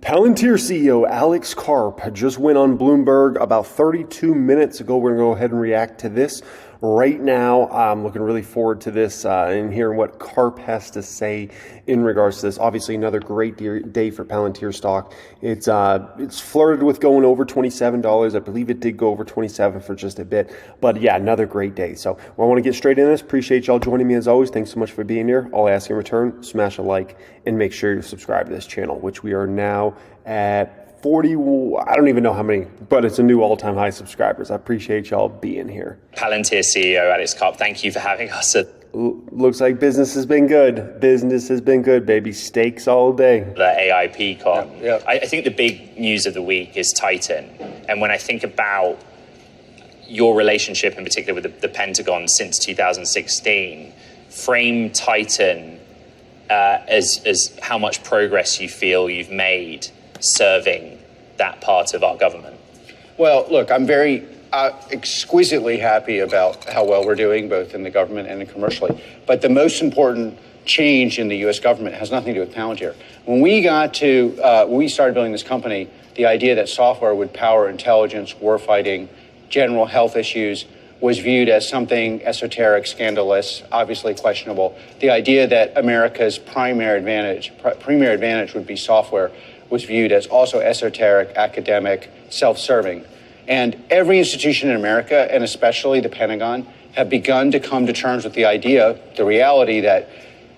Palantir CEO Alex Karp just went on Bloomberg about 32 minutes ago. We're going to go ahead and react to this right now. I'm looking really forward to this and hearing what Karp has to say in regards to this. Obviously, another great day for Palantir stock. It's flirted with going over $27. I believe it did go over 27 for just a bit. But yeah, another great day. So I want to get straight into this. Appreciate y'all joining me as always. Thanks so much for being here. All I ask in return, smash a like and make sure you subscribe to this channel, which we are now at 40, I don't even know how many, but it's a new all-time high subscribers. I appreciate y'all being here. Palantir CEO Alex Karp, thank you for having us. Looks like business has been good. Business has been good, baby. Steaks all day. The AIP con. Yeah. I think the big news of the week is Titan. And when I think about your relationship in particular with the Pentagon since 2016, frame Titan as how much progress you feel you've made serving that part of our government. Well, look, I'm very exquisitely happy about how well we're doing, both in the government and commercially. But the most important change in the U.S. government has nothing to do with Palantir. When we started building this company, the idea that software would power intelligence, warfighting, general health issues was viewed as something esoteric, scandalous, obviously questionable. The idea that America's premier advantage would be software was viewed as also esoteric, academic, self-serving. And every institution in America, and especially the Pentagon, have begun to come to terms with the idea, the reality that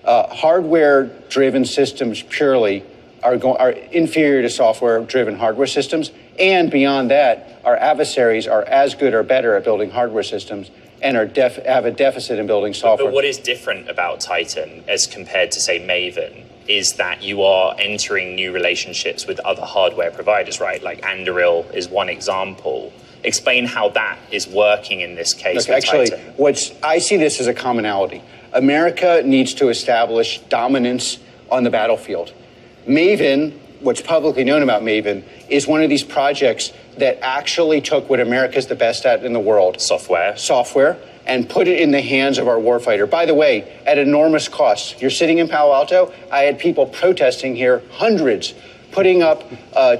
hardware-driven systems purely are inferior to software-driven hardware systems. And beyond that, our adversaries are as good or better at building hardware systems and have a deficit in building software. But what is different about Titan as compared to, say, Maven is that you are entering new relationships with other hardware providers, right? Like Anduril is one example. Explain how that is working in this case. Look, actually, Titan. I see this as a commonality. America needs to establish dominance on the battlefield. Maven, what's publicly known about Maven, is one of these projects that actually took what America's the best at in the world. Software, and put it in the hands of our warfighter. By the way, at enormous cost. You're sitting in Palo Alto. I had people protesting here, hundreds, putting up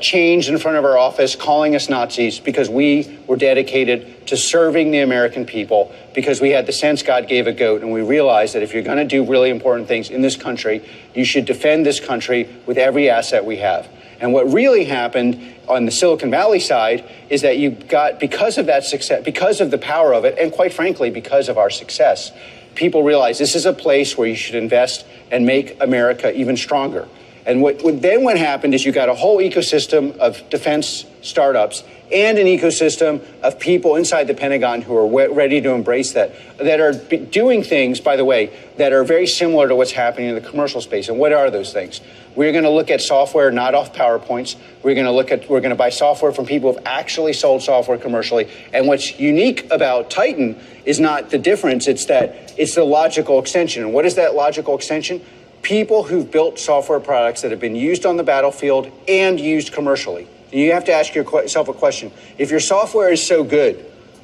chains in front of our office, calling us Nazis because we were dedicated to serving the American people, because we had the sense God gave a goat, and we realized that if you're going to do really important things in this country, you should defend this country with every asset we have. And what really happened on the Silicon Valley side is that you got, because of that success, because of the power of it, and quite frankly, because of our success, people realized this is a place where you should invest and make America even stronger. And what happened is you got a whole ecosystem of defense startups and an ecosystem of people inside the Pentagon who are ready to embrace that are doing things, by the way, that are very similar to what's happening in the commercial space. And what are those things? We're going to look at software not off PowerPoints. We're going to buy software from people who've actually sold software commercially. And what's unique about Titan is not the difference, it's the logical extension. And what is that logical extension? People who've built software products that have been used on the battlefield and used commercially. You have to ask yourself a question. If your software is so good,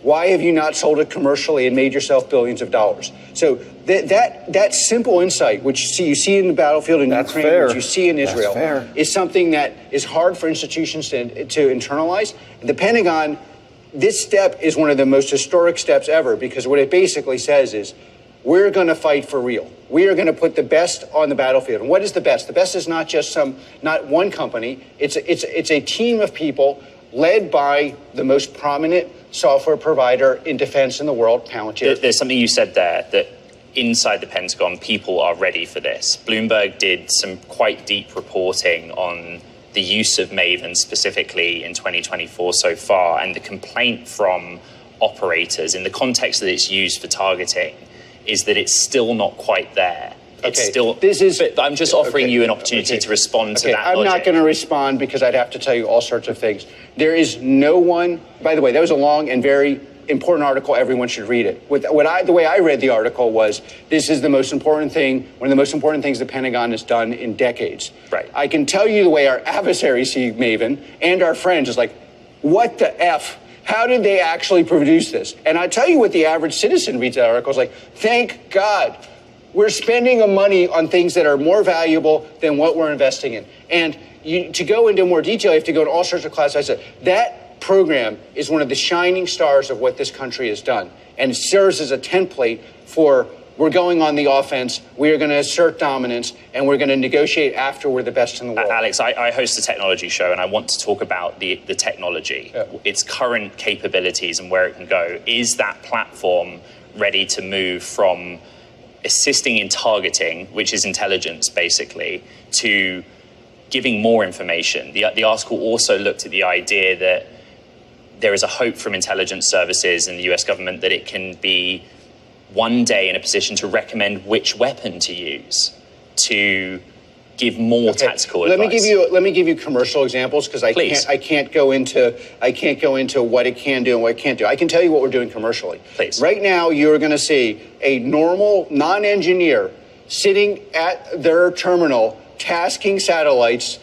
why have you not sold it commercially and made yourself billions of dollars? So that simple insight, which you see in the battlefield in Ukraine, which you see in Israel, is something that is hard for institutions to internalize. The Pentagon, this step is one of the most historic steps ever, because what it basically says is, we're going to fight for real. We are going to put the best on the battlefield. And what is the best? The best is not just not one company. It's a team of people led by the most prominent software provider in defense in the world, Palantir. There's something you said there, that inside the Pentagon, people are ready for this. Bloomberg did some quite deep reporting on the use of Maven specifically in 2024 so far, and the complaint from operators in the context that it's used for targeting is that it's still not quite there. It's still. But I'm just offering you an opportunity to respond to that. I'm not going to respond because I'd have to tell you all sorts of things. There is no one. By the way, that was a long and very important article. Everyone should read it. The way I read the article was, this is the most important thing. One of the most important things the Pentagon has done in decades. Right. I can tell you the way our adversaries see Maven and our friends is like, what the F? How did they actually produce this? And I tell you what the average citizen reads that article is like, thank God we're spending money on things that are more valuable than what we're investing in. And to go into more detail, you have to go into all sorts of classified. That program is one of the shining stars of what this country has done, and it serves as a template for we're going on the offense, we are going to assert dominance, and we're going to negotiate after we're the best in the world. Alex, I host a technology show, and I want to talk about the technology, its current capabilities and where it can go. Is that platform ready to move from assisting in targeting, which is intelligence basically, to giving more information? The article also looked at the idea that there is a hope from intelligence services and the US government that it can be one day in a position to recommend which weapon to use, to give more tactical advice. Let me give you commercial examples, because I can't go into what it can do and what it can't do. I can tell you what we're doing commercially. Please. Right now, you're going to see a normal non-engineer sitting at their terminal, tasking satellites,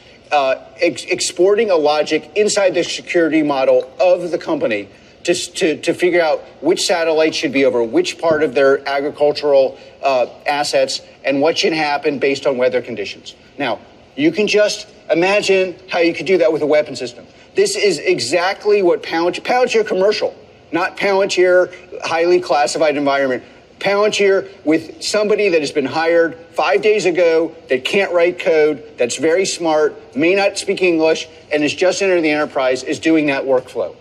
exporting a logic inside the security model of the company to figure out which satellites should be over which part of their agricultural assets and what should happen based on weather conditions. Now, you can just imagine how you could do that with a weapon system. This is exactly what Palantir commercial, not Palantir highly classified environment. Palantir with somebody that has been hired 5 days ago, that can't write code, that's very smart, may not speak English, and is just entered the enterprise, is doing that workflow.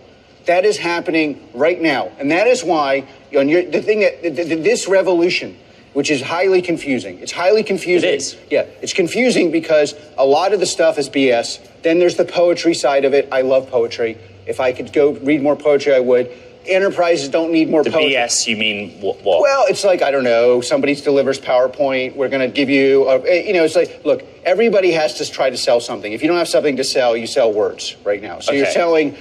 That is happening right now. And that is why this revolution, which is highly confusing. It's highly confusing. It is. Yeah, it's confusing because a lot of the stuff is BS. Then there's the poetry side of it. I love poetry. If I could go read more poetry, I would. Enterprises don't need more poetry. BS, you mean what? Well, it's like, I don't know, somebody delivers PowerPoint, we're going to give you, it's like, look, everybody has to try to sell something. If you don't have something to sell, you sell words right now. So you're selling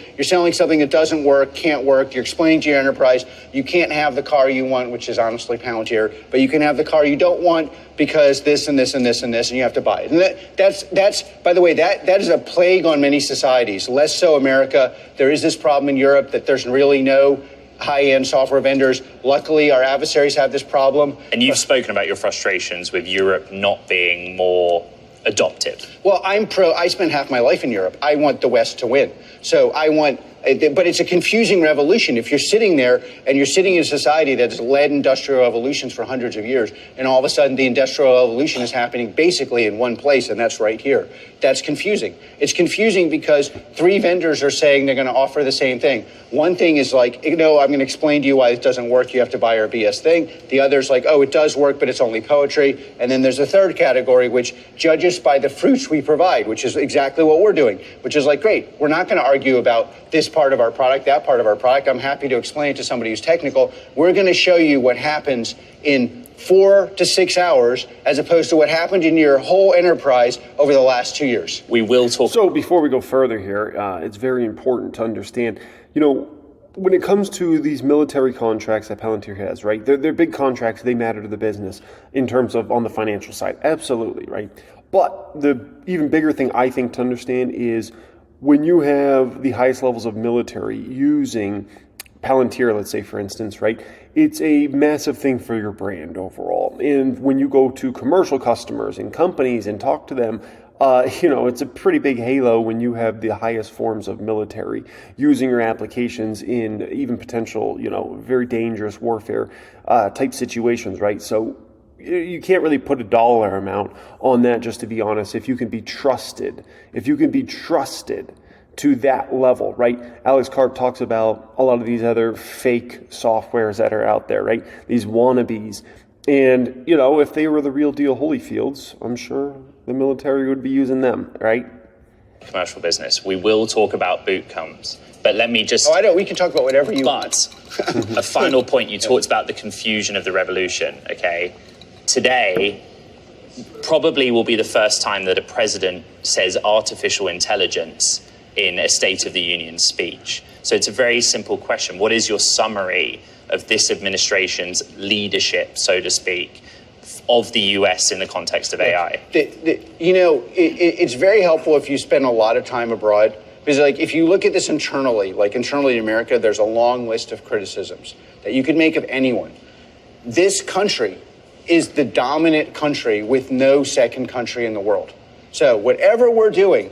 something that doesn't work, can't work. You're explaining to your enterprise, you can't have the car you want, which is honestly Palantir, but you can have the car you don't want because this and this and this and this, and you have to buy it. And that's by the way, that is a plague on many societies, less so America. There is this problem in Europe that there's really no high-end software vendors. Luckily, our adversaries have this problem. And you've spoken about your frustrations with Europe not being more adoptive. Well, I spent half my life in Europe. I want the West to win. So but it's a confusing revolution. If you're sitting there and you're sitting in a society that's led industrial revolutions for hundreds of years, and all of a sudden the industrial revolution is happening basically in one place, and that's right here. That's confusing. It's confusing because three vendors are saying they're going to offer the same thing. One thing is like, I'm going to explain to you why it doesn't work. You have to buy our BS thing. The other's like, it does work, but it's only poetry. And then there's a third category, which judges by the fruits we provide, which is exactly what we're doing, which is like, great, we're not going to argue about this part of our product, that part of our product. I'm happy to explain it to somebody who's technical. We're going to show you what happens in 4 to 6 hours as opposed to what happened in your whole enterprise over the last 2 years. We will talk. So before we go further here, it's very important to understand, when it comes to these military contracts that Palantir has, right? They're big contracts. They matter to the business in terms of on the financial side. Absolutely, right? But the even bigger thing I think to understand is when you have the highest levels of military using Palantir, let's say, for instance, right? It's a massive thing for your brand overall. And when you go to commercial customers and companies and talk to them, it's a pretty big halo when you have the highest forms of military using your applications in even potential, very dangerous warfare type situations, right? So you can't really put a dollar amount on that, just to be honest. If you can be trusted to that level, right? Alex Karp talks about a lot of these other fake softwares that are out there, right? These wannabes. And, if they were the real deal Holyfields, I'm sure the military would be using them, right? Commercial business. We will talk about boot camps, but let me just... we can talk about whatever you want. But a final point, you talked about the confusion of the revolution, okay? Today probably will be the first time that a president says artificial intelligence in a State of the Union speech. So it's a very simple question. What is your summary of this administration's leadership, so to speak, of the US in the context of AI? It's very helpful if you spend a lot of time abroad, because if you look at this internally in America, there's a long list of criticisms that you could make of anyone. This country is the dominant country with no second country in the world. So whatever we're doing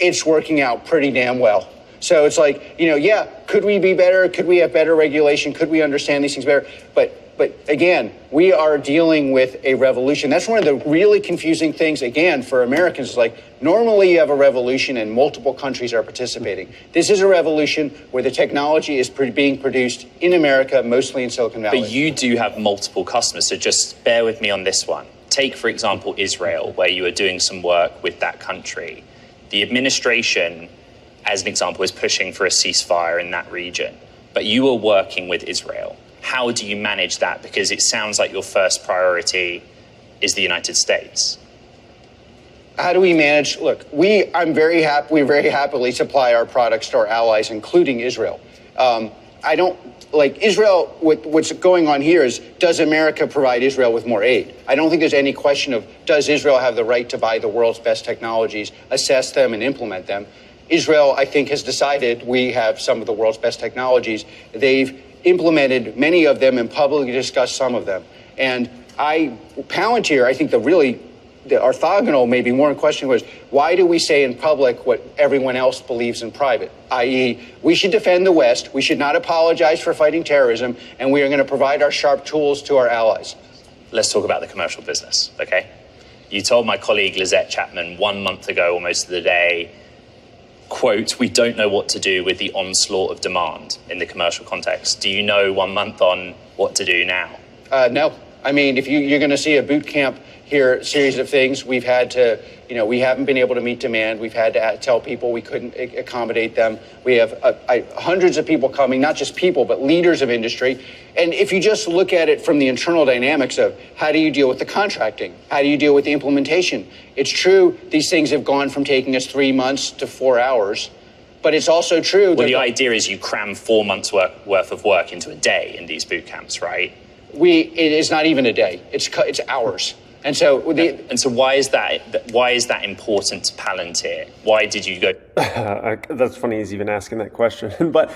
it's working out pretty damn well. So it's like, yeah, could we be better? Could we have better regulation? Could we understand these things better? But again, we are dealing with a revolution. That's one of the really confusing things, again, for Americans. Is like, normally you have a revolution and multiple countries are participating. This is a revolution where the technology is being produced in America, mostly in Silicon Valley. But you do have multiple customers, so just bear with me on this one. Take, for example, Israel, where you are doing some work with that country. The administration, as an example, is pushing for a ceasefire in that region, but you are working with Israel. How do you manage that? Because it sounds like your first priority is the United States. How do we manage? Look, we very happily supply our products to our allies, including Israel. I don't like Israel. What's going on here is, does America provide Israel with more aid? I don't think there's any question of, does Israel have the right to buy the world's best technologies, assess them, and implement them? Israel, I think, has decided we have some of the world's best technologies. They've implemented many of them and publicly discussed some of them. And Palantir, I think the orthogonal, maybe more in question was, why do we say in public what everyone else believes in private? I.e., we should defend the West, we should not apologize for fighting terrorism, and we are going to provide our sharp tools to our allies. Let's talk about the commercial business, okay? You told my colleague Lizette Chapman 1 month ago, almost to the day, quote, we don't know what to do with the onslaught of demand in the commercial context. Do you know 1 month on what to do now? No. I mean, if you're going to see a boot camp here, series of things, we've had to, we haven't been able to meet demand. We've had to tell people we couldn't accommodate them. We have hundreds of people coming, not just people, but leaders of industry. And if you just look at it from the internal dynamics of how do you deal with the contracting? How do you deal with the implementation? It's true, these things have gone from taking us 3 months to 4 hours. But it's also true. Well, the idea is you cram 4 months worth of work into a day in these boot camps, right? It is not even a day. It's hours. And so why is that important to Palantir? Why did you go? That's funny he's even asking that question. But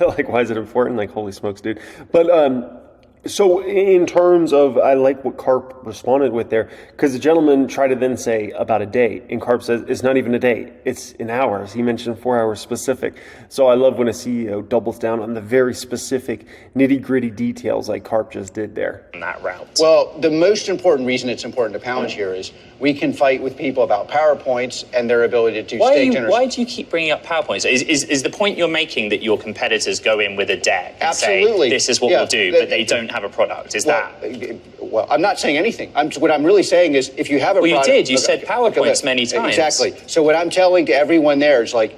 like, why is it important? Like, holy smokes, dude. But so in terms of, I like what Karp responded with there, because the gentleman tried to then say about a day, and Karp says it's not even a day, it's in hours. He mentioned 4 hours specific. So I love when a CEO doubles down on the very specific nitty-gritty details like Karp just did there. On that route. Well, the most important reason it's important to Palantir is we can fight with people about PowerPoints and their ability to do stake dinners. Why do you keep bringing up PowerPoints? Is the point you're making that your competitors go in with a deck and Absolutely. say, this is what we'll do, but they don't have a product? Well, I'm not saying anything. What I'm really saying is, if you have a product... Well, you did. You said PowerPoints many times. Exactly. So what I'm telling to everyone there is, like,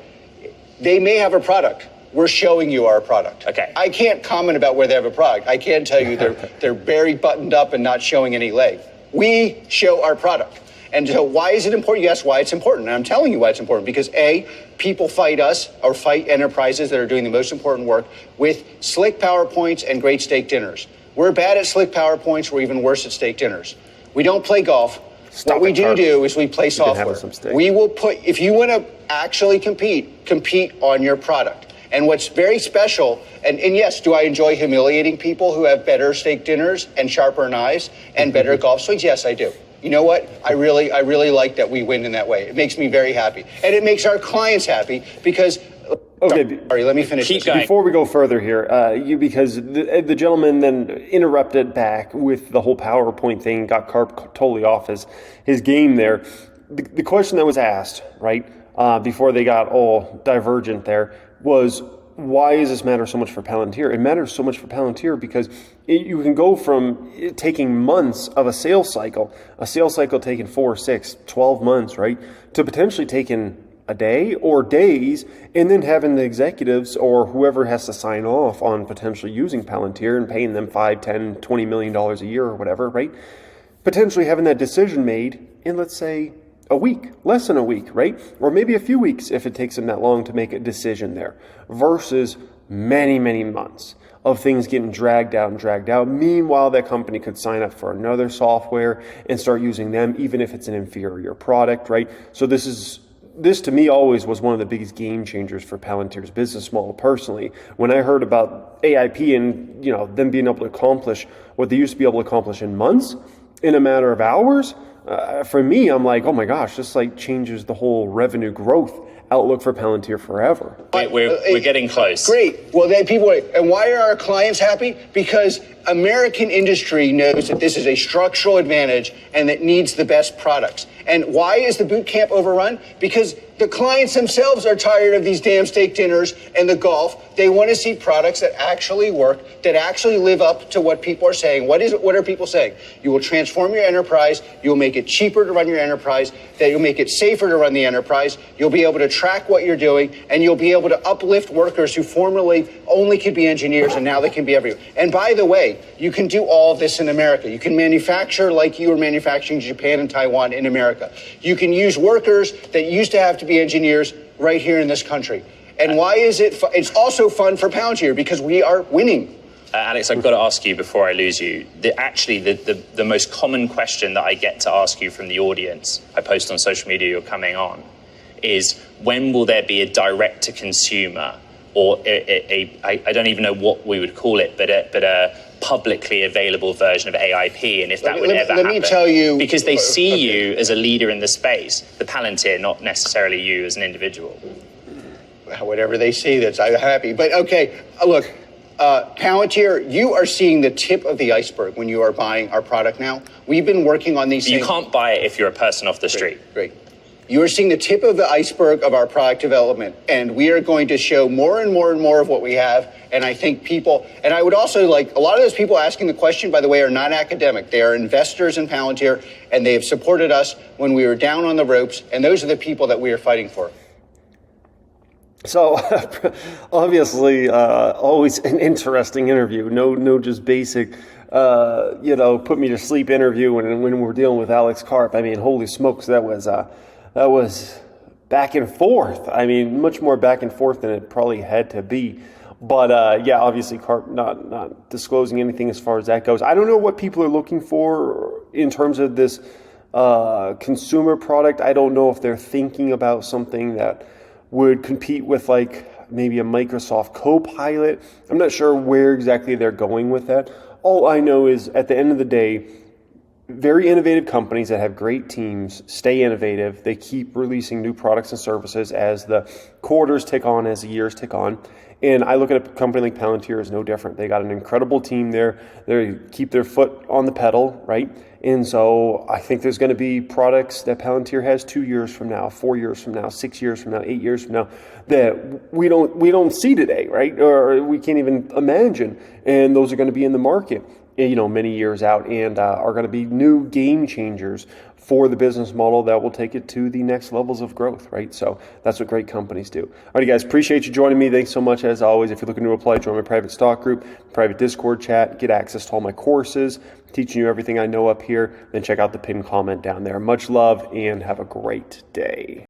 they may have a product. We're showing you our product. Okay. I can't comment about where they have a product. I can tell you they're very buttoned up and not showing any leg. We show our product. And so why is it important? You ask why it's important. And I'm telling you why it's important. Because A, people fight us or fight enterprises that are doing the most important work with slick PowerPoints and great steak dinners. We're bad at slick PowerPoints. We're even worse at steak dinners. We don't play golf. What we do is we play software. We will if you want to actually compete on your product. And what's very special, and yes, do I enjoy humiliating people who have better steak dinners and sharper knives and better golf swings? Yes, I do. You know what? I really like that we win in that way. It makes me very happy. And it makes our clients happy because... Okay. Sorry, let me finish this. Before we go further here, because the gentleman then interrupted back with the whole PowerPoint thing, got Karp totally off his game there. The question that was asked, right, before they got all divergent there, was, why does this matter so much for Palantir? It matters so much for Palantir because you can go from taking months of a sales cycle taking 4, 6, 12 months, right, to potentially taking a day or days, and then having the executives or whoever has to sign off on potentially using Palantir and paying them $5, $10, $20 million a year or whatever, right? Potentially having that decision made in, let's say, a week, less than a week, right? Or maybe a few weeks if it takes them that long to make a decision there, versus many, many months of things getting dragged out. Meanwhile, that company could sign up for another software and start using them, even if it's an inferior product, right? So this to me always was one of the biggest game changers for Palantir's business model personally. When I heard about AIP and them being able to accomplish what they used to be able to accomplish in months, in a matter of hours, for me, I'm like, oh my gosh, this like changes the whole revenue growth outlook for Palantir forever. We're getting close. Great. Well, then people, and why are our clients happy? Because American industry knows that this is a structural advantage and that needs the best products. And why is the boot camp overrun? Because the clients themselves are tired of these damn steak dinners and the golf. They want to see products that actually work, that actually live up to what people are saying. What are people saying? You will transform your enterprise. You'll make it cheaper to run your enterprise. That you'll make it safer to run the enterprise. You'll be able to track what you're doing, and you'll be able to uplift workers who formerly only could be engineers, and now they can be everywhere. And by the way, you can do all of this in America. You can manufacture like you were manufacturing in Japan and Taiwan in America. You can use workers that used to have to be engineers right here in this country. And why is it it's also fun for Palantir because we are winning. Alex, I've got to ask you before I lose you. The most common question that I get to ask you from the audience, I post on social media, you're coming on, is when will there be a direct-to-consumer or I don't even know what we would call it, but a publicly available version of AIP, and if that would ever happen. Let me tell you. Because they see you as a leader in the space, the Palantir, not necessarily you as an individual. Whatever they see, I'm happy. But okay, look, Palantir, you are seeing the tip of the iceberg when you are buying our product now. We've been working on these things. You can't buy it if you're a person off the street. Great. You are seeing the tip of the iceberg of our product development, and we are going to show more and more and more of what we have. And I think people, and I would also like, a lot of those people asking the question, by the way, are not academic. They are investors in Palantir, and they have supported us when we were down on the ropes, and those are the people that we are fighting for. So, obviously, always an interesting interview. No, just basic, put me to sleep interview when we're dealing with Alex Karp. I mean, holy smokes, that was back and forth. I mean, much more back and forth than it probably had to be. But obviously, Karp not disclosing anything as far as that goes. I don't know what people are looking for in terms of this consumer product. I don't know if they're thinking about something that would compete with like maybe a Microsoft Copilot. I'm not sure where exactly they're going with that. All I know is at the end of the day, very innovative companies that have great teams stay innovative. They keep releasing new products and services as the quarters tick on, as the years tick on. And I look at a company like Palantir as no different. They got an incredible team there. They keep their foot on the pedal, right? And so I think there's going to be products that Palantir has 2 years from now, 4 years from now, 6 years from now, 8 years from now that we don't see today, right? Or we can't even imagine. And those are going to be in the market, many years out, and are going to be new game changers for the business model that will take it to the next levels of growth, right? So that's what great companies do. All right, guys, appreciate you joining me. Thanks so much, as always. If you're looking to apply, join my private stock group, private Discord chat, get access to all my courses, teaching you everything I know up here, then check out the pinned comment down there. Much love, and have a great day.